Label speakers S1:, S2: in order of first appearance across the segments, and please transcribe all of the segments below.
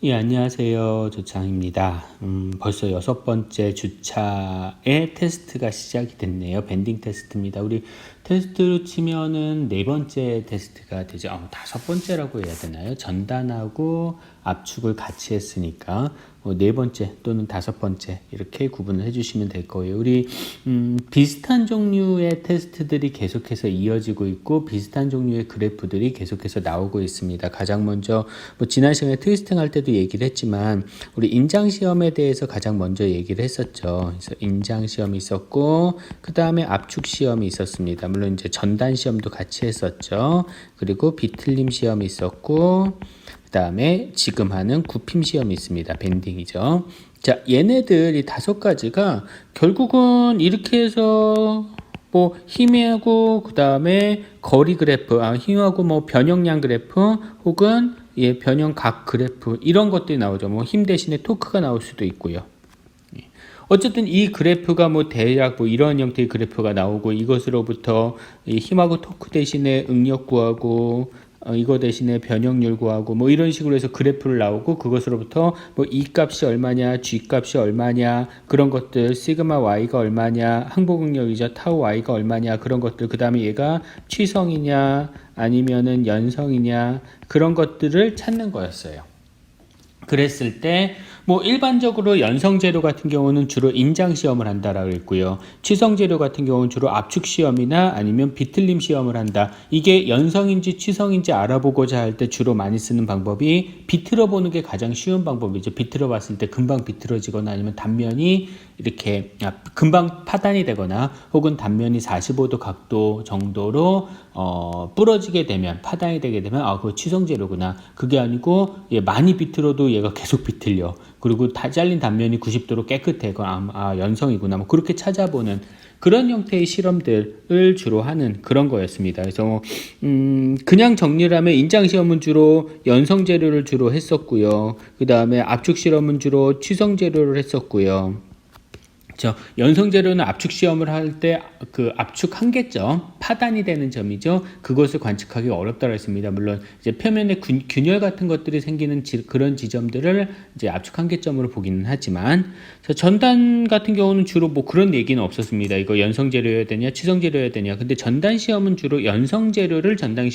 S1: 예, 안녕하세요. 조창입니다. 벌써 6번째 주차의 테스트가 시작이 됐네요. 밴딩 테스트입니다. 우리 테스트로 치면은 4번째 테스트가 되죠. 5번째라고 해야 되나요? 전단하고 압축을 같이 했으니까 4번째 또는 5번째 이렇게 구분을 해주시면 될 거예요. 우리 비슷한 종류의 테스트들이 계속해서 이어지고 있고 비슷한 종류의 그래프들이 계속해서 나오고 있습니다. 가장 먼저 지난 시간에 트위스팅 할 때도 얘기를 했지만 우리 인장 시험에 대해서 가장 먼저 얘기를 했었죠. 그래서 인장 시험이 있었고 그 다음에 압축 시험이 있었습니다. 물론 이제 전단 시험도 같이 했었죠. 그리고 비틀림 시험이 있었고 그 다음에 지금 하는 굽힘 시험이 있습니다. 밴딩이죠. 자, 얘네들 이 5가지가 결국은 이렇게 해서 힘하고 그 다음에 거리 그래프, 힘하고 변형량 그래프 혹은 변형각 그래프 이런 것들이 나오죠. 힘 대신에 토크가 나올 수도 있고요. 어쨌든 이 그래프가 대략 이런 형태의 그래프가 나오고 이것으로부터 이 힘하고 토크 대신에 응력 구하고 이거 대신에 변형률 구하고 이런 식으로 해서 그래프를 나오고 그것으로부터 E 값이 얼마냐, G 값이 얼마냐 그런 것들, 시그마 Y가 얼마냐, 항복응력이죠, 타우 Y가 얼마냐 그런 것들, 그 다음에 얘가 취성이냐 아니면은 연성이냐 그런 것들을 찾는 거였어요. 그랬을 때 일반적으로 연성재료 같은 경우는 주로 인장 시험을 한다라고 했고요. 취성재료 같은 경우는 주로 압축 시험이나 아니면 비틀림 시험을 한다. 이게 연성인지 취성인지 알아보고자 할 때 주로 많이 쓰는 방법이 비틀어 보는 게 가장 쉬운 방법이죠. 비틀어 봤을 때 금방 비틀어지거나 아니면 단면이 이렇게 금방 파단이 되거나 혹은 단면이 45도 각도 정도로 부러지게 되면, 파단이 되게 되면 그거 취성재료구나. 그게 아니고 많이 비틀어도 얘가 계속 비틀려. 그리고 다 잘린 단면이 90도로 깨끗해. 연성이구나. 그렇게 찾아보는 그런 형태의 실험들을 주로 하는 그런 거였습니다. 그래서 그냥 정리를 하면 인장 시험은 주로 연성 재료를 주로 했었고요. 그 다음에 압축 실험은 주로 취성 재료를 했었고요. 연성 재료는 압축 시험을 할 때 그 압축 한계점, 파단이 되는 점이죠. 그것을 관측하기 어렵다고 했습니다. 물론 이제 표면에 균열 같은 것들이 생기는 그런 지점들을 이제 압축 한계점으로 보기는 하지만, 전단 같은 경우는 주로 그런 얘기는 없었습니다. 이거 연성 재료여야 되냐, 취성 재료여야 되냐. 근데 전단 시험은 주로 연성 재료를 전단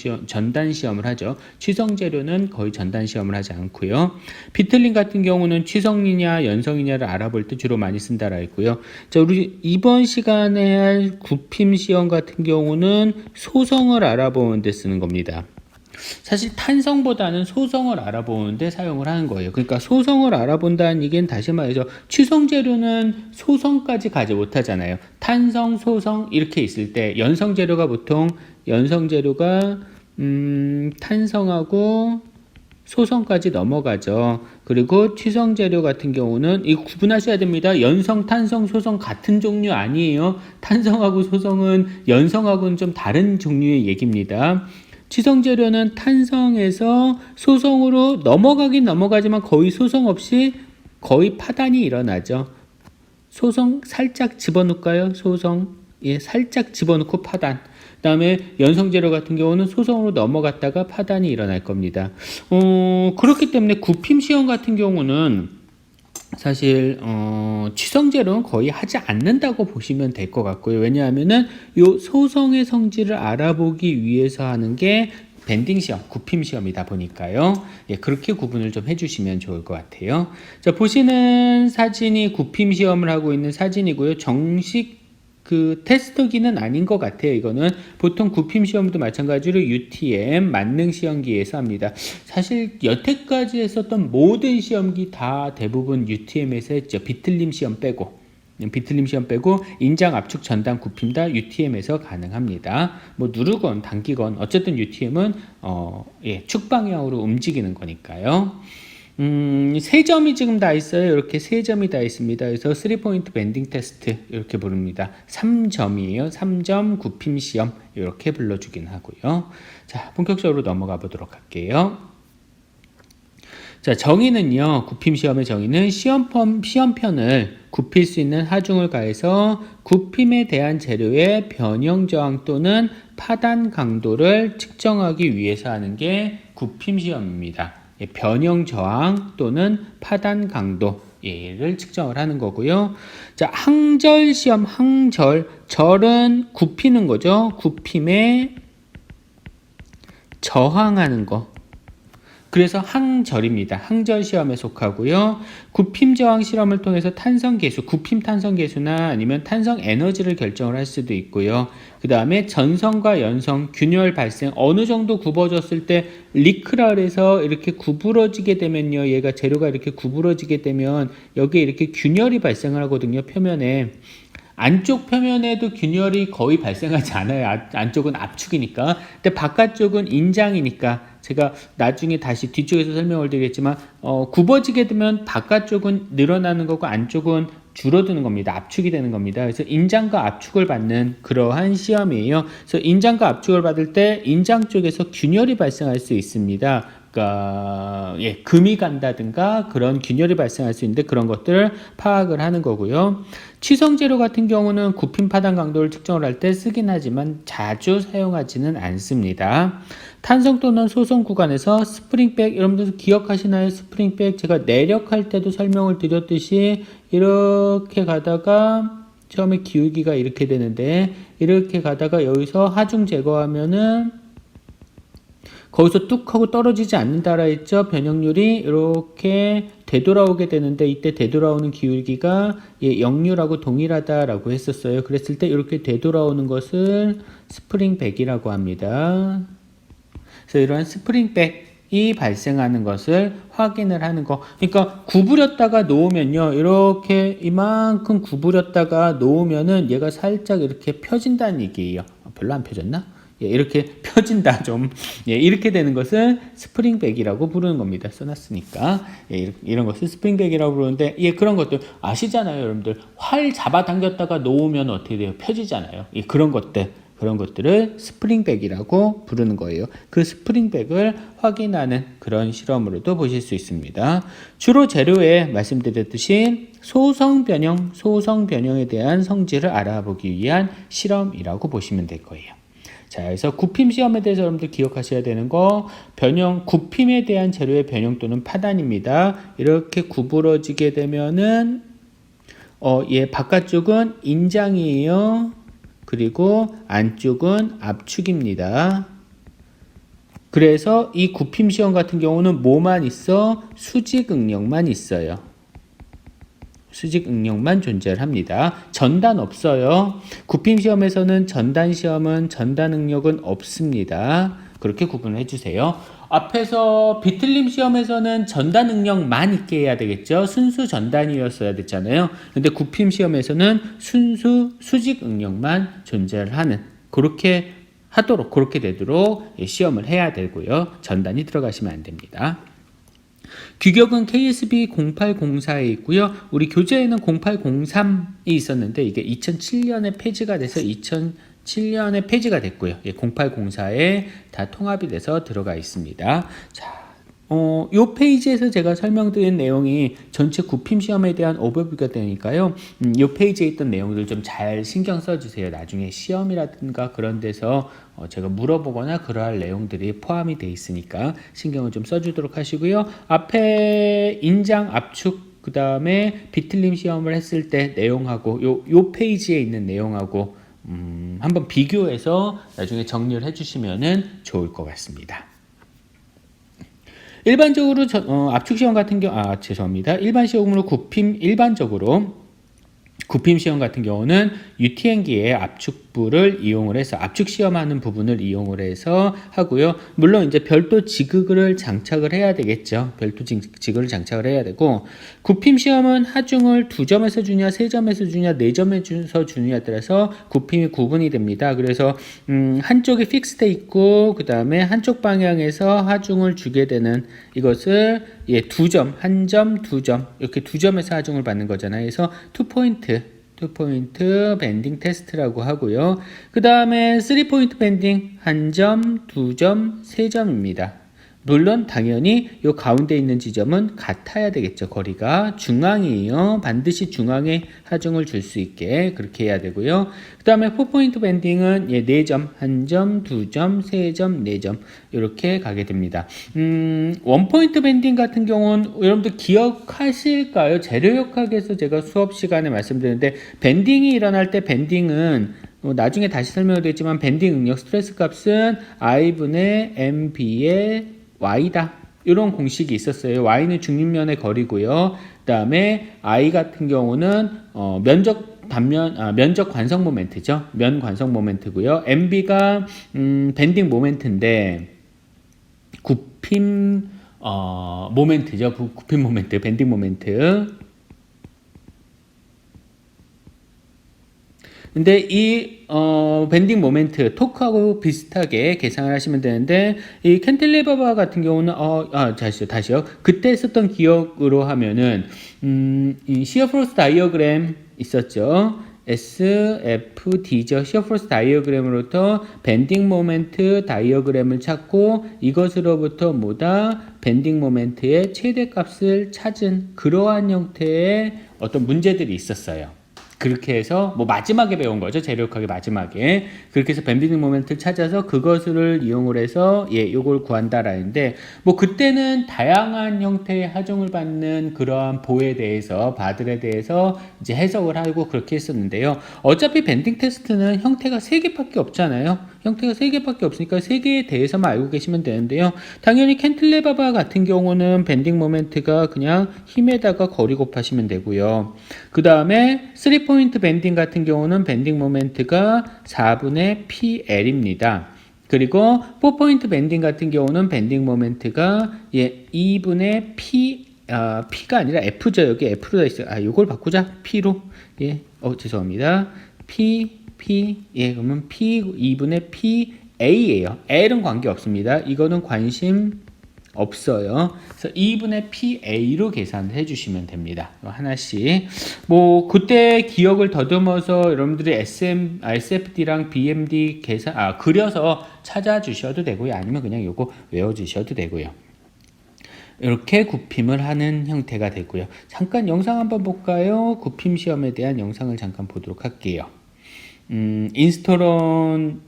S1: 시험을 하죠. 취성 재료는 거의 전단 시험을 하지 않고요. 비틀림 같은 경우는 취성이냐 연성이냐를 알아볼 때 주로 많이 쓴다라 했고요. 자, 우리 이번 시간에 할 굽힘 시험 같은 경우는 소성을 알아보는 데 쓰는 겁니다. 사실 탄성보다는 소성을 알아보는 데 사용을 하는 거예요. 그러니까 소성을 알아본다는 얘기는 다시 말해서 취성 재료는 소성까지 가지 못하잖아요. 탄성, 소성 이렇게 있을 때 연성 재료가 보통 탄성하고 소성까지 넘어가죠. 그리고 취성 재료 같은 경우는 이거 구분하셔야 됩니다. 연성, 탄성, 소성 같은 종류 아니에요. 탄성하고 소성은 연성하고는 좀 다른 종류의 얘기입니다. 취성 재료는 탄성에서 소성으로 넘어가긴 넘어가지만 거의 소성 없이 거의 파단이 일어나죠. 소성 살짝 집어넣을까요? 소성 살짝 집어넣고 파단. 그 다음에 연성재료 같은 경우는 소성으로 넘어갔다가 파단이 일어날 겁니다. 그렇기 때문에 굽힘 시험 같은 경우는 사실 취성재료는 거의 하지 않는다고 보시면 될 것 같고요. 왜냐하면은 요 소성의 성질을 알아보기 위해서 하는 게 밴딩 시험, 굽힘 시험이다 보니까요. 그렇게 구분을 좀 해주시면 좋을 것 같아요. 자, 보시는 사진이 굽힘 시험을 하고 있는 사진이고요. 정식 테스트기는 아닌 것 같아요. 이거는 보통 굽힘 시험도 마찬가지로 UTM 만능 시험기에서 합니다. 사실 여태까지 했었던 모든 시험기 다 대부분 UTM에서 했죠. 비틀림 시험 빼고 인장 압축 전단 굽힘 다 UTM에서 가능합니다. 누르건 당기건 어쨌든 UTM은 축 방향으로 움직이는 거니까요. 3점이 지금 다 있어요. 이렇게 3점이 다 있습니다. 그래서 3포인트 밴딩 테스트 이렇게 부릅니다. 3점이에요. 3점 굽힘 시험 이렇게 불러주긴 하고요. 자, 본격적으로 넘어가 보도록 할게요. 자, 정의는요. 굽힘 시험의 정의는 시험편을 굽힐 수 있는 하중을 가해서 굽힘에 대한 재료의 변형 저항 또는 파단 강도를 측정하기 위해서 하는 게 굽힘 시험입니다. 변형 저항 또는 파단 강도 를 측정을 하는 거고요. 자, 항절 시험, 절은 굽히는 거죠. 굽힘에 저항하는 거. 그래서 항절입니다. 항절 시험에 속하고요. 굽힘 저항 실험을 통해서 탄성 계수, 굽힘 탄성 계수나 아니면 탄성 에너지를 결정을 할 수도 있고요. 그 다음에 전성과 연성, 균열 발생, 어느 정도 굽어졌을 때 리크라 해서 이렇게 구부러지게 되면요. 얘가 재료가 이렇게 구부러지게 되면 여기에 이렇게 균열이 발생을 하거든요. 표면에. 안쪽 표면에도 균열이 거의 발생하지 않아요. 안쪽은 압축이니까. 근데 바깥쪽은 인장이니까 제가 나중에 다시 뒤쪽에서 설명을 드리겠지만 굽어지게 되면 바깥쪽은 늘어나는 거고 안쪽은 줄어드는 겁니다. 압축이 되는 겁니다. 그래서 인장과 압축을 받는 그러한 시험이에요. 그래서 인장과 압축을 받을 때 인장 쪽에서 균열이 발생할 수 있습니다. 그러니까 금이 간다든가 그런 균열이 발생할 수 있는데 그런 것들을 파악을 하는 거고요. 취성재료 같은 경우는 굽힘 파단 강도를 측정을 할 때 쓰긴 하지만 자주 사용하지는 않습니다. 탄성 또는 소성 구간에서 스프링백, 여러분들 기억하시나요? 스프링백 제가 내력할 때도 설명을 드렸듯이 이렇게 가다가 처음에 기울기가 이렇게 되는데 이렇게 가다가 여기서 하중 제거하면은 거기서 뚝 하고 떨어지지 않는다라 했죠. 변형률이 이렇게 되돌아오게 되는데 이때 되돌아오는 기울기가 역률하고 동일하다라고 했었어요. 그랬을 때 이렇게 되돌아오는 것을 스프링백이라고 합니다. 그래서 이러한 스프링백이 발생하는 것을 확인을 하는 거. 그러니까 구부렸다가 놓으면요. 이렇게 이만큼 구부렸다가 놓으면은 얘가 살짝 이렇게 펴진다는 얘기예요. 별로 안 펴졌나? 이렇게 펴진다 좀. 이렇게 되는 것을 스프링백이라고 부르는 겁니다. 써놨으니까. 이런 것을 스프링백이라고 부르는데 그런 것들 아시잖아요. 여러분들 활 잡아당겼다가 놓으면 어떻게 돼요? 펴지잖아요. 그런 것들을 스프링백이라고 부르는 거예요. 그 스프링백을 확인하는 그런 실험으로도 보실 수 있습니다. 주로 재료에 말씀드렸듯이 소성 변형에 대한 성질을 알아보기 위한 실험이라고 보시면 될 거예요. 자, 그래서 굽힘 시험에 대해서 여러분들 기억하셔야 되는 거, 굽힘에 대한 재료의 변형 또는 파단입니다. 이렇게 구부러지게 되면은, 바깥쪽은 인장이에요. 그리고 안쪽은 압축입니다. 그래서 이 굽힘 시험 같은 경우는 뭐만 있어? 수직 응력만 있어요. 수직 응력만 존재를 합니다. 전단 없어요. 굽힘 시험에서는 전단 응력은 없습니다. 그렇게 구분해 주세요. 앞에서 비틀림 시험에서는 전단 응력만 있게 해야 되겠죠. 순수 전단이었어야 됐잖아요. 근데 굽힘 시험에서는 순수 수직 응력만 존재를 하는 그렇게 되도록 시험을 해야 되고요. 전단이 들어가시면 안 됩니다. 규격은 KSB 0804에 있고요. 우리 교재에는 0803이 있었는데 이게 2007년에 폐지가 돼서 2007년에 폐지가 됐고요. 0804에 다 통합이 돼서 들어가 있습니다. 자, 요 페이지에서 제가 설명드린 내용이 전체 굽힘 시험에 대한 오버뷰가 되니까요. 요 페이지에 있던 내용들 좀 잘 신경 써주세요. 나중에 시험이라든가 그런 데서 제가 물어보거나 그러할 내용들이 포함이 되어 있으니까 신경을 좀 써주도록 하시고요. 앞에 인장 압축 그 다음에 비틀림 시험을 했을 때 내용하고 요 페이지에 있는 내용하고 한번 비교해서 나중에 정리를 해주시면 좋을 것 같습니다. 일반적으로 압축 시험 같은 경우 죄송합니다. 굽힘 시험 같은 경우는 UTM기의 압축부를 이용을 해서 압축 시험하는 부분을 이용을 해서 하고요. 물론 이제 별도 지극을 장착을 해야 되겠죠. 별도 지극을 장착을 해야 되고 굽힘 시험은 하중을 2점에서 주냐, 3점에서 주냐, 4점에서 주냐에 따라서 굽힘이 구분이 됩니다. 그래서 한쪽이 픽스돼 있고 그 다음에 한쪽 방향에서 하중을 주게 되는 이것을 2점, 1점, 2점 이렇게 2점에서 하중을 받는 거잖아요. 그래서 2포인트 밴딩 테스트라고 하고요. 그 다음에 3포인트 밴딩 1점, 2점, 3점입니다. 물론 당연히 요 가운데 있는 지점은 같아야 되겠죠. 거리가 중앙이에요. 반드시 중앙에 하중을 줄 수 있게 그렇게 해야 되고요. 그 다음에 4포인트 밴딩은 4점, 1점, 2점, 3점, 4점 이렇게 가게 됩니다. 원포인트 밴딩 같은 경우는 여러분들 기억하실까요? 재료역학에서 제가 수업 시간에 말씀드렸는데 밴딩이 일어날 때 밴딩은 나중에 다시 설명드리겠지만 밴딩 응력 스트레스 값은 I분의 MB의 Y다. 이런 공식이 있었어요. Y는 중립면의 거리고요. 그 다음에 I 같은 경우는 면적 관성 모멘트죠. 면 관성 모멘트고요. MB가 밴딩 모멘트인데 굽힘 모멘트죠. 굽힘 모멘트, 밴딩 모멘트. 근데 이 밴딩 모멘트 토크하고 비슷하게 계산을 하시면 되는데 이 캔틸리버바 같은 경우는 다시요. 그때 썼던 기억으로 하면은 이 시어 포스 다이어그램 있었죠. SFD죠. 시어 포스 다이어그램으로부터 밴딩 모멘트 다이어그램을 찾고 이것으로부터 밴딩 모멘트의 최대값을 찾은 그러한 형태의 어떤 문제들이 있었어요. 그렇게 해서 마지막에 배운 거죠. 재료역학의 마지막에. 그렇게 해서 밴딩 모멘트를 찾아서 그것을 이용을 해서 요걸 구한다라는데 그때는 다양한 형태의 하중을 받는 그러한 보에 대해서 바들에 대해서 이제 해석을 하고 그렇게 했었는데요. 어차피 밴딩 테스트는 형태가 3개밖에 없잖아요. 형태가 3개밖에 없으니까 3개에 대해서만 알고 계시면 되는데요. 당연히 캔틸레바바 같은 경우는 밴딩 모멘트가 그냥 힘에다가 거리 곱하시면 되고요. 그 다음에 3포인트 밴딩 같은 경우는 밴딩 모멘트가 4분의 PL입니다. 그리고 4포인트 밴딩 같은 경우는 밴딩 모멘트가 2분의 P가 아니라 F죠. 여기 F로 돼 있어요. 요걸 바꾸자. P로. 죄송합니다. 그러면 P 2분의 PA예요. L은 관계 없습니다. 이거는 관심 없어요. 그래서 2분의 PA로 계산을 해주시면 됩니다. 하나씩. 그때 기억을 더듬어서 여러분들이 SFD랑 BMD 그려서 찾아주셔도 되고요. 아니면 그냥 요거 외워주셔도 되고요. 이렇게 굽힘을 하는 형태가 되고요. 잠깐 영상 한번 볼까요? 굽힘 시험에 대한 영상을 잠깐 보도록 할게요. 인스토론은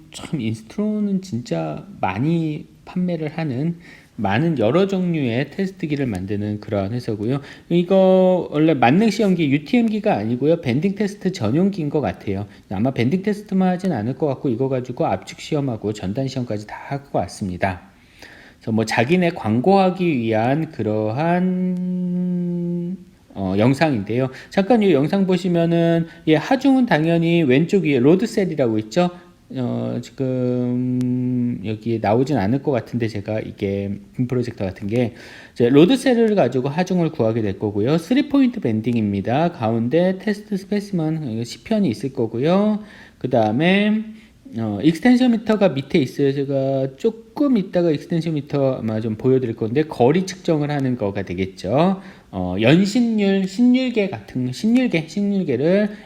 S1: 진짜 많이 판매를 하는 많은 여러 종류의 테스트기를 만드는 그러한 회사고요. 이거 원래 만능 시험기 UTM기가 아니고요. 밴딩 테스트 전용기인 것 같아요. 아마 밴딩 테스트만 하진 않을 것 같고 이거 가지고 압축 시험하고 전단 시험까지 다 할 것 같습니다. 그래서 자기네 광고하기 위한 그러한 영상인데요. 잠깐 이 영상 보시면은 하중은 당연히 왼쪽 위에 로드셀이라고 있죠. 지금 여기에 나오진 않을 것 같은데 제가 이게 빔 프로젝터 같은 게 로드셀을 가지고 하중을 구하게 될 거고요. 3포인트 밴딩입니다. 가운데 테스트 스페시먼 시편이 있을 거고요. 그 다음에 익스텐션 미터가 밑에 있어요. 제가 조금 이따가 익스텐션 미터 아마 좀 보여드릴 건데 거리 측정을 하는 거가 되겠죠. 연신율, 신율계를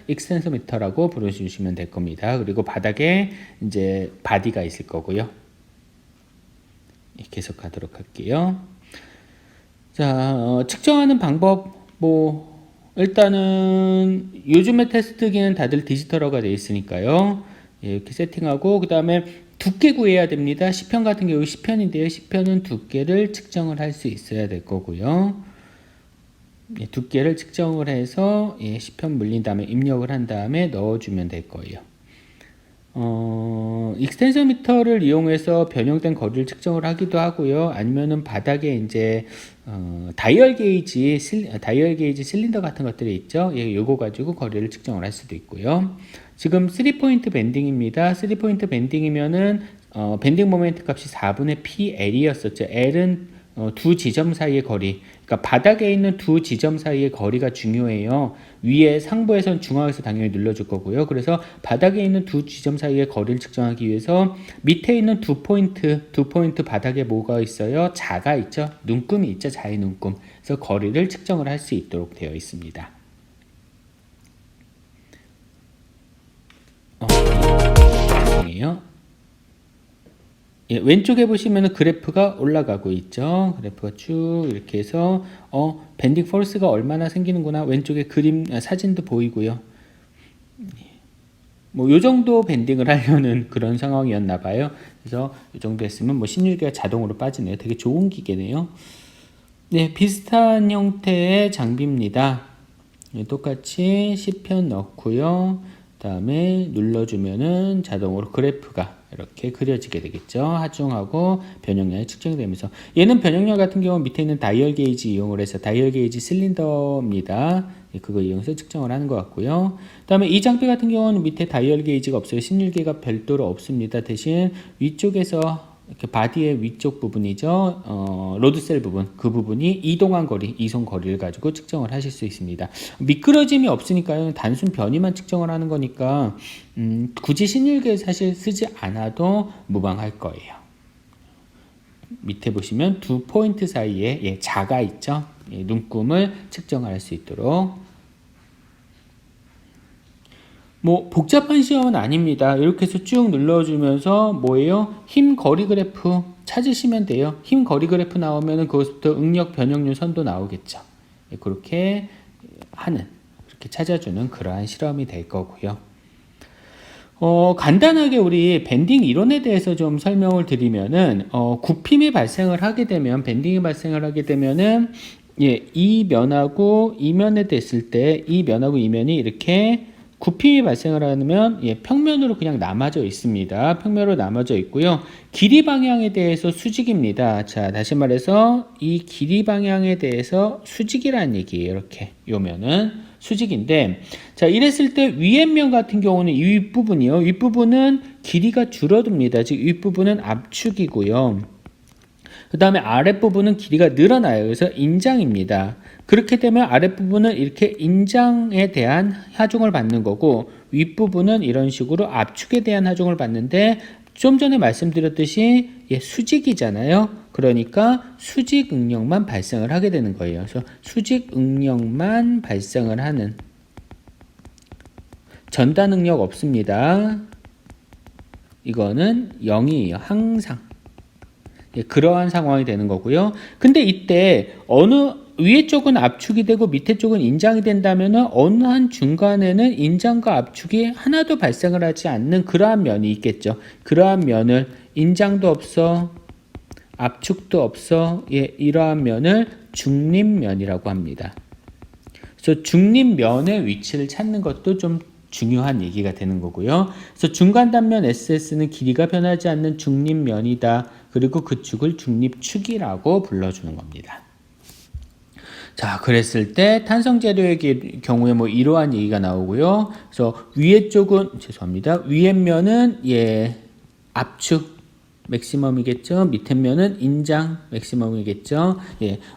S1: 익스텐션 미터라고 부르시면 될 겁니다. 그리고 바닥에 이제 바디가 있을 거고요. 계속 가도록 할게요. 자, 측정하는 방법 일단은 요즘의 테스트기는 다들 디지털화가 되어 있으니까요. 이렇게 세팅하고 그 다음에 두께 구해야 됩니다. 시편 같은 경우 시편인데요. 시편은 두께를 측정을 할 수 있어야 될 거고요. 두께를 측정을 해서 시편 물린 다음에 입력을 한 다음에 넣어주면 될 거예요. 익스텐션 미터를 이용해서 변형된 거리를 측정을 하기도 하고요. 아니면은 바닥에 이제 다이얼 게이지 실린더 같은 것들이 있죠. 요거 가지고 거리를 측정을 할 수도 있고요. 지금 3포인트 밴딩입니다. 3포인트 밴딩이면은 밴딩 모멘트 값이 4분의 PL이었었죠. L은 두 지점 사이의 거리, 그러니까 바닥에 있는 두 지점 사이의 거리가 중요해요. 위에 상부에선 중앙에서 당연히 눌러줄 거고요. 그래서 바닥에 있는 두 지점 사이의 거리를 측정하기 위해서 밑에 있는 두 포인트 바닥에 뭐가 있어요? 자가 있죠. 눈금이 있죠. 자의 눈금. 그래서 거리를 측정을 할 수 있도록 되어 있습니다. 죄송해요. 예, 왼쪽에 보시면은 그래프가 올라가고 있죠. 그래프가 쭉 이렇게 해서 밴딩 포스가 얼마나 생기는구나. 왼쪽에 그림 사진도 보이고요. 뭐 요 정도 밴딩을 하려는 그런 상황이었나 봐요. 그래서 이 정도 했으면 뭐 신율계가 자동으로 빠지네요. 되게 좋은 기계네요. 네, 비슷한 형태의 장비입니다. 네, 똑같이 10편 넣고요. 다음에 눌러주면은 자동으로 그래프가 이렇게 그려지게 되겠죠. 하중하고 변형량이 측정되면서 얘는 변형량 같은 경우 밑에 있는 다이얼 게이지 이용을 해서 다이얼 게이지 실린더입니다. 그거 이용해서 측정을 하는 것 같고요. 다음에 이 장비 같은 경우는 밑에 다이얼 게이지가 없어요. 신율계가 별도로 없습니다. 대신 위쪽에서 이렇게 바디의 위쪽 부분이죠. 로드셀 부분, 그 부분이 이동한 거리, 이송 거리를 가지고 측정을 하실 수 있습니다. 미끄러짐이 없으니까요. 단순 변이만 측정을 하는 거니까 굳이 신율계 사실 쓰지 않아도 무방할 거예요. 밑에 보시면 두 포인트 사이에 자가 있죠. 눈금을 측정할 수 있도록. 뭐 복잡한 시험은 아닙니다. 이렇게 해서 쭉 눌러주면서 뭐예요? 힘 거리 그래프 찾으시면 돼요. 힘 거리 그래프 나오면 그것부터 응력 변형률 선도 나오겠죠. 그렇게 하는, 그렇게 찾아주는 그러한 실험이 될 거고요. 간단하게 우리 밴딩 이론에 대해서 좀 설명을 드리면은 굽힘이 발생을 하게 되면, 밴딩이 발생을 하게 되면은 이 면하고 이 면에 됐을 때 이 면하고 이 면이 이렇게 굽힘이 발생을 하면 평면으로 그냥 남아져 있습니다. 평면으로 남아져 있고요. 길이 방향에 대해서 수직입니다. 자, 다시 말해서 이 길이 방향에 대해서 수직이라는 얘기예요. 이렇게 요면은 수직인데, 자, 이랬을 때 위에 면 같은 경우는 이 윗부분이요. 윗부분은 길이가 줄어듭니다. 즉 윗부분은 압축이고요. 그 다음에 아랫부분은 길이가 늘어나요. 그래서 인장입니다. 그렇게 되면 아랫부분은 이렇게 인장에 대한 하중을 받는 거고, 윗부분은 이런 식으로 압축에 대한 하중을 받는데, 좀 전에 말씀드렸듯이 수직이잖아요. 그러니까 수직 응력만 발생을 하게 되는 거예요. 그래서 수직 응력만 발생을 하는, 전단 응력 없습니다. 이거는 0이에요. 항상. 그러한 상황이 되는 거고요. 근데 이때 위에 쪽은 압축이 되고 밑에 쪽은 인장이 된다면은 어느 한 중간에는 인장과 압축이 하나도 발생을 하지 않는 그러한 면이 있겠죠. 그러한 면을 인장도 없어, 압축도 없어, 이러한 면을 중립면이라고 합니다. 그래서 중립면의 위치를 찾는 것도 좀 중요한 얘기가 되는 거고요. 그래서 중간 단면 SS는 길이가 변하지 않는 중립면이다. 그리고 그 축을 중립축이라고 불러주는 겁니다. 자, 그랬을 때 탄성 재료의 경우에 뭐 이러한 얘기가 나오고요. 그래서 위에 쪽은 위에 면은 압축 맥시멈이겠죠. 밑에 면은 인장 맥시멈이겠죠.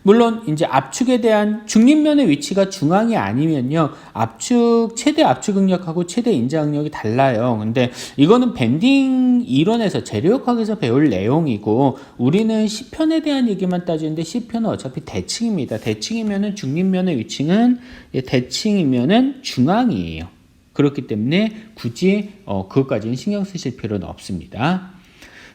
S1: 물론 이제 압축에 대한 중립면의 위치가 중앙이 아니면요, 최대 압축 응력하고 최대 인장 응력이 달라요. 근데 이거는 밴딩 이론에서 재료역학에서 배울 내용이고, 우리는 C편에 대한 얘기만 따지는데 C편은 어차피 대칭입니다. 대칭이면은 중립면의 위치는 대칭이면은 중앙이에요. 그렇기 때문에 굳이 그것까지는 신경 쓰실 필요는 없습니다.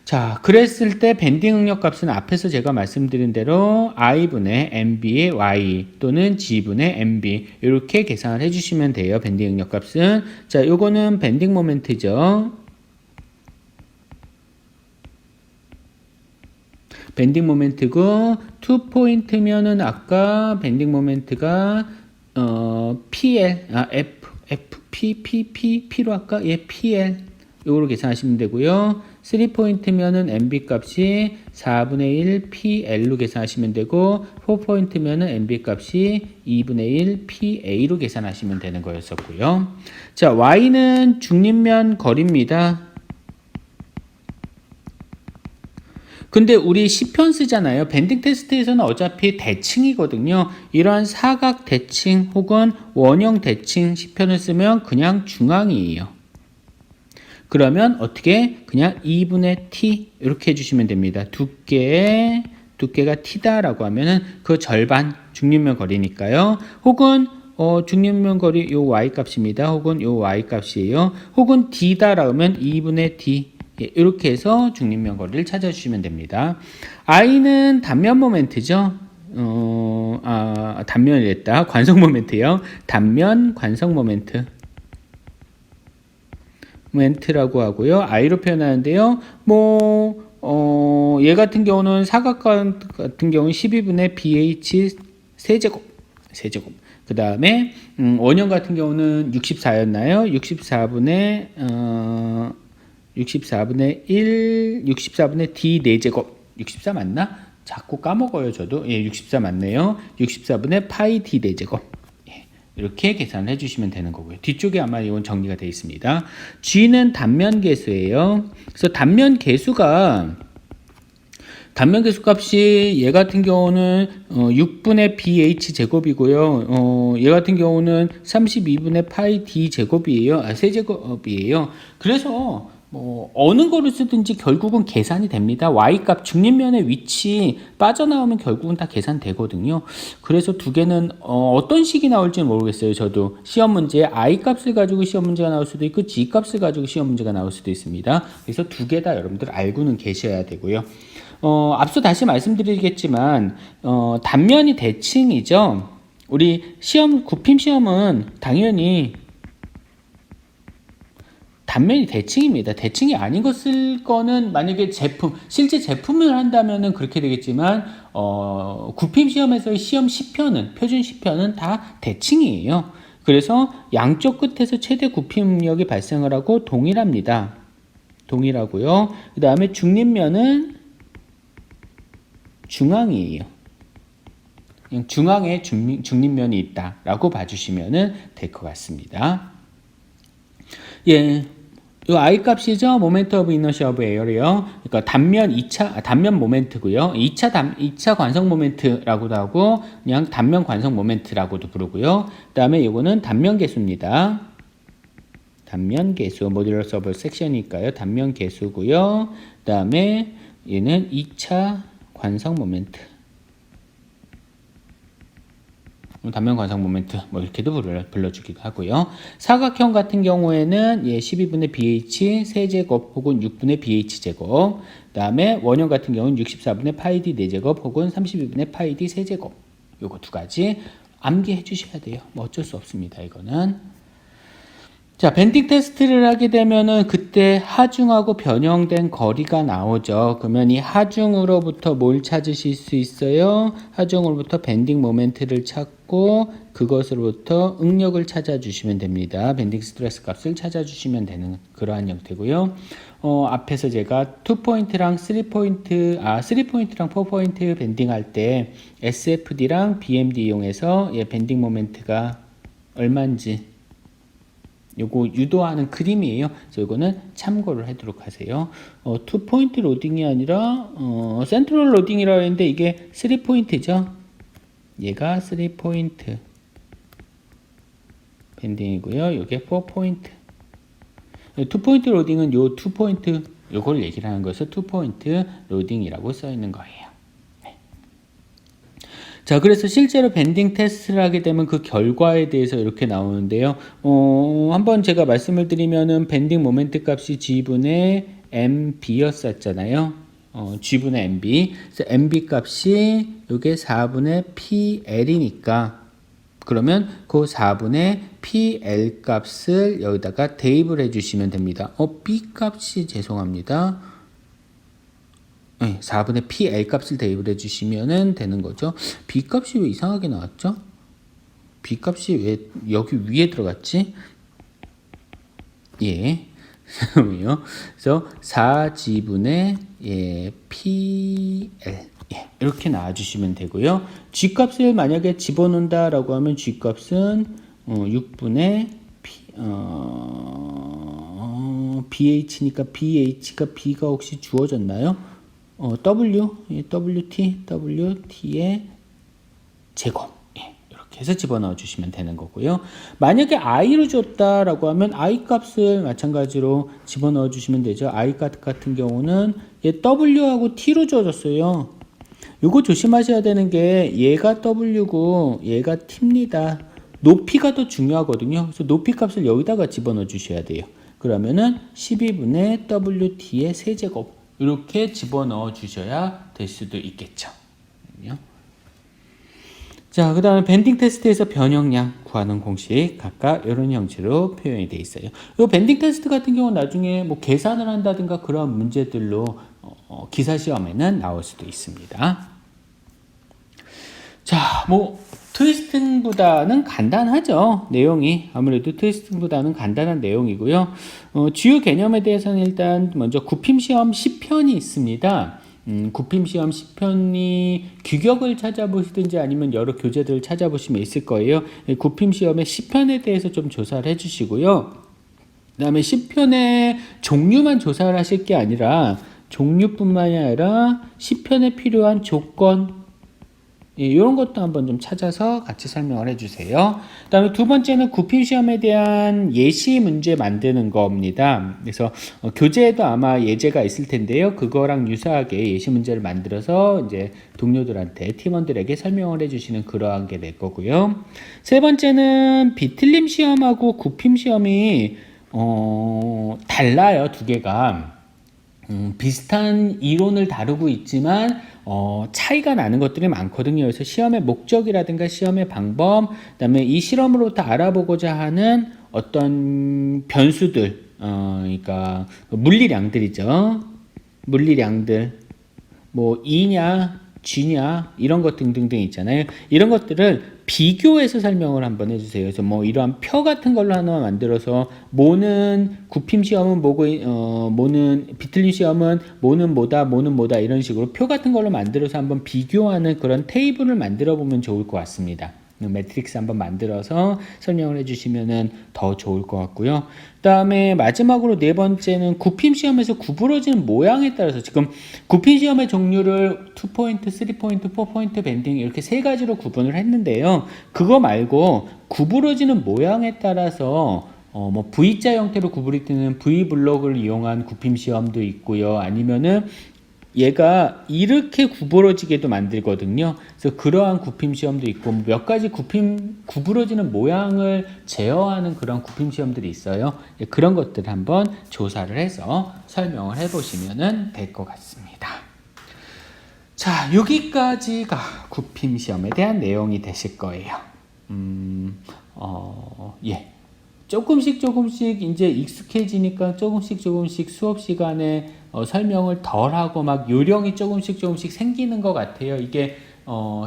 S1: 자, 그랬을 때 밴딩 응력 값은 앞에서 제가 말씀드린 대로 I분의 MB의 Y 또는 G분의 MB 이렇게 계산을 해주시면 돼요. 밴딩 응력 값은. 자, 요거는 밴딩 모멘트죠. 밴딩 모멘트고 2포인트면은 아까 밴딩 모멘트가 PL, P로 할까? PL 요거로 계산하시면 되고요. 3포인트면은 MB 값이 4분의 1 PL로 계산하시면 되고, 4포인트면은 MB 값이 2분의 1 PA로 계산하시면 되는 거였었고요. 자, Y는 중립면 거리입니다. 근데 우리 C편 쓰잖아요. 밴딩 테스트에서는 어차피 대칭이거든요. 이러한 사각 대칭 혹은 원형 대칭 C편을 쓰면 그냥 중앙이에요. 그러면 어떻게? 그냥 2분의 T 이렇게 해주시면 됩니다. 두께가 T다라고 하면은 그 절반 중립면 거리니까요. 혹은 중립면 거리 요 Y 값입니다. 혹은 요 Y 값이에요. 혹은 D다라고 하면 2분의 D 예, 이렇게 해서 중립면 거리를 찾아주시면 됩니다. I는 단면 모멘트죠. 단면이랬다. 관성 모멘트요. 단면 관성 모멘트라고 하고요. I로 표현하는데요. 얘 같은 경우는 사각관 같은 경우는 12분의 BH 세제곱. 그 다음에 원형 같은 경우는 64였나요? 64분의 1, 64분의 D 4제곱. 64 맞나? 자꾸 까먹어요, 저도. 예, 64 맞네요. 64분의 파이 D 4제곱. 예, 이렇게 계산을 해주시면 되는 거고요. 뒤쪽에 아마 이건 정리가 되어 있습니다. G는 단면 계수예요. 그래서 단면 계수 값이 얘 같은 경우는 6분의 BH 제곱이고요. 얘 같은 경우는 32분의 파이 D 제곱이에요. 세제곱이에요. 그래서 어느 거를 쓰든지 결국은 계산이 됩니다. Y값 중립면의 위치 빠져나오면 결국은 다 계산되거든요. 그래서 두 개는 어떤 식이 나올지는 모르겠어요. 저도 시험 문제에 I값을 가지고 시험 문제가 나올 수도 있고 G값을 가지고 시험 문제가 나올 수도 있습니다. 그래서 두 개 다 여러분들 알고는 계셔야 되고요. 앞서 다시 말씀드리겠지만 단면이 대칭이죠. 우리 굽힘 시험은 당연히 단면이 대칭입니다. 대칭이 아닌 거 쓸 거는 만약에 실제 제품을 한다면은 그렇게 되겠지만 굽힘 시험에서의 시험 시편은 표준 시편은 다 대칭이에요. 그래서 양쪽 끝에서 최대 굽힘력이 발생을 하고 동일합니다. 동일하고요. 그 다음에 중립면은 중앙이에요. 중앙에 중립면이 있다라고 봐주시면 될 것 같습니다. 예, 이 I 값이죠. 모멘트 오브 이너시 오브 에어리요. 그러니까 단면 모멘트고요. 2차 관성 모멘트라고도 하고 그냥 단면 관성 모멘트라고도 부르고요. 그다음에 이거는 단면 계수입니다. 단면 계수 모듈러스 오브 섹션이니까요. 단면 계수고요. 그다음에 얘는 2차 관성 모멘트. 단면 관성 모멘트 이렇게도 불러주기도 하고요. 사각형 같은 경우에는 12분의 BH 세제곱 혹은 6분의 BH 제곱. 그 다음에 원형 같은 경우는 64분의 파이 D 4제곱 혹은 32분의 파이 D 세제곱. 요거 두 가지 암기해 주셔야 돼요. 어쩔 수 없습니다. 이거는. 자, 밴딩 테스트를 하게 되면은 그때 하중하고 변형된 거리가 나오죠. 그러면 이 하중으로부터 뭘 찾으실 수 있어요? 하중으로부터 밴딩 모멘트를 찾고 그것으로부터 응력을 찾아주시면 됩니다. 밴딩 스트레스 값을 찾아주시면 되는 그러한 형태고요. 앞에서 제가 2포인트랑 3포인트, 3포인트랑 4포인트 밴딩 할 때 SFD랑 BMD 이용해서 밴딩 모멘트가 얼마인지 요거 유도하는 그림이에요. 그래서 이거는 참고를 하도록 하세요. 2포인트 로딩이 아니라 센트럴 로딩이라고 했는데 이게 3포인트죠. 얘가 3포인트 밴딩이고요. 요게 4포인트. 2포인트 로딩은 요 2포인트 요걸 얘기를 하는 거여서 2포인트 로딩이라고 써 있는 거예요. 자, 그래서 실제로 밴딩 테스트를 하게 되면 그 결과에 대해서 이렇게 나오는데요. 한번 제가 말씀을 드리면은 밴딩 모멘트 값이 G분의 MB였었잖아요. G분의 MB. 그래서 MB 값이 이게 4분의 PL이니까 그러면 그 4분의 PL 값을 여기다가 대입을 해주시면 됩니다. B 값이 죄송합니다. 4분의 PL 값을 대입을 해주시면 되는 거죠. B 값이 왜 이상하게 나왔죠? B 값이 왜 여기 위에 들어갔지? 예. 그래서 4G분의 PL 이렇게 나와주시면 되고요. G 값을 만약에 집어넣는다라고 하면 G 값은 6분의 BH니까 BH가 B가 혹시 주어졌나요? WT의 제곱 이렇게 해서 집어넣어 주시면 되는 거고요. 만약에 I로 줬다라고 하면 I 값을 마찬가지로 집어넣어 주시면 되죠. I 값 같은 경우는 W하고 T로 주어졌어요. 이거 조심하셔야 되는 게 얘가 W고 얘가 T입니다. 높이가 더 중요하거든요. 그래서 높이 값을 여기다가 집어넣어 주셔야 돼요. 그러면은 12분의 WT의 세제곱 이렇게 집어넣어 주셔야 될 수도 있겠죠. 자, 그 다음에 밴딩 테스트에서 변형량 구하는 공식 각각 이런 형식으로 표현이 되어 있어요. 이 밴딩 테스트 같은 경우는 나중에 뭐 계산을 한다든가 그런 문제들로 기사 시험에는 나올 수도 있습니다. 자, 뭐 트위스팅보다는 간단하죠. 내용이 아무래도 트위스팅보다는 간단한 내용이고요. 주요 개념에 대해서는 일단 먼저 구핌 시험 10편이 있습니다. 구핌 시험 10편이 규격을 찾아보시든지 아니면 여러 교재들을 찾아보시면 있을 거예요. 구핌 시험의 10편에 대해서 좀 조사를 해주시고요. 그 다음에 10편의 종류만 조사를 하실 게 아니라 종류뿐만이 아니라 10편에 필요한 조건 이런 것도 한번 좀 찾아서 같이 설명을 해주세요. 그 다음에 두 번째는 구핌 시험에 대한 예시 문제 만드는 겁니다. 그래서 교재에도 아마 예제가 있을 텐데요. 그거랑 유사하게 예시 문제를 만들어서 이제 동료들한테 팀원들에게 설명을 해주시는 그러한 게 될 거고요. 세 번째는 비틀림 시험하고 구핌 시험이 달라요. 두 개가. 비슷한 이론을 다루고 있지만 차이가 나는 것들이 많거든요. 그래서 시험의 목적이라든가 시험의 방법, 그다음에 이 실험으로부터 알아보고자 하는 어떤 변수들, 그러니까 물리량들이죠. 물리량들, 뭐 E냐, G냐 이런 것 등등등 있잖아요. 이런 것들을 비교해서 설명을 한번 해주세요. 그래서 뭐 이러한 표 같은 걸로 하나 만들어서 뭐는 구핌 시험은 뭐고 뭐는 비틀림 시험은 뭐는 뭐다 이런 식으로 표 같은 걸로 만들어서 한번 비교하는 그런 테이블을 만들어 보면 좋을 것 같습니다. 매트릭스 한번 만들어서 설명을 해주시면 더 좋을 것 같고요. 그 다음에 마지막으로 네 번째는 구핌 시험에서 구부러지는 모양에 따라서 지금 구핌 시험의 종류를 2포인트, 3포인트, 4포인트 밴딩 이렇게 세 가지로 구분을 했는데요. 그거 말고 구부러지는 모양에 따라서 뭐 V자 형태로 구부러지는 V 블록을 이용한 구핌 시험도 있고요. 아니면은 얘가 이렇게 구부러지게도 만들거든요. 그래서 그러한 구핌 시험도 있고 몇 가지 구부러지는 모양을 제어하는 그런 구핌 시험들이 있어요. 그런 것들 한번 조사를 해서 설명을 해보시면 될 것 같습니다. 자, 여기까지가 구핌 시험에 대한 내용이 되실 거예요. 예. 조금씩 이제 익숙해지니까 조금씩 수업 시간에 설명을 덜 하고 막 요령이 조금씩 생기는 것 같아요. 이게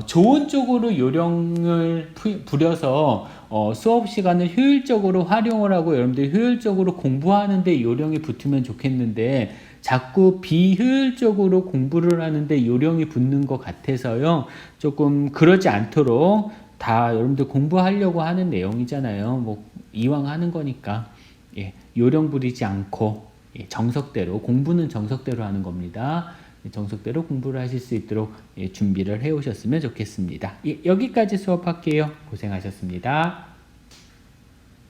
S1: 좋은 쪽으로 요령을 부려서 수업 시간을 효율적으로 활용을 하고 여러분들이 효율적으로 공부하는데 요령이 붙으면 좋겠는데 자꾸 비효율적으로 공부를 하는데 요령이 붙는 것 같아서요. 조금 그러지 않도록 다 여러분들 공부하려고 하는 내용이잖아요. 뭐 이왕 하는 거니까 요령 부리지 않고 정석대로 공부는 정석대로 하는 겁니다. 정석대로 공부를 하실 수 있도록 준비를 해 오셨으면 좋겠습니다. 여기까지 수업할게요. 고생하셨습니다.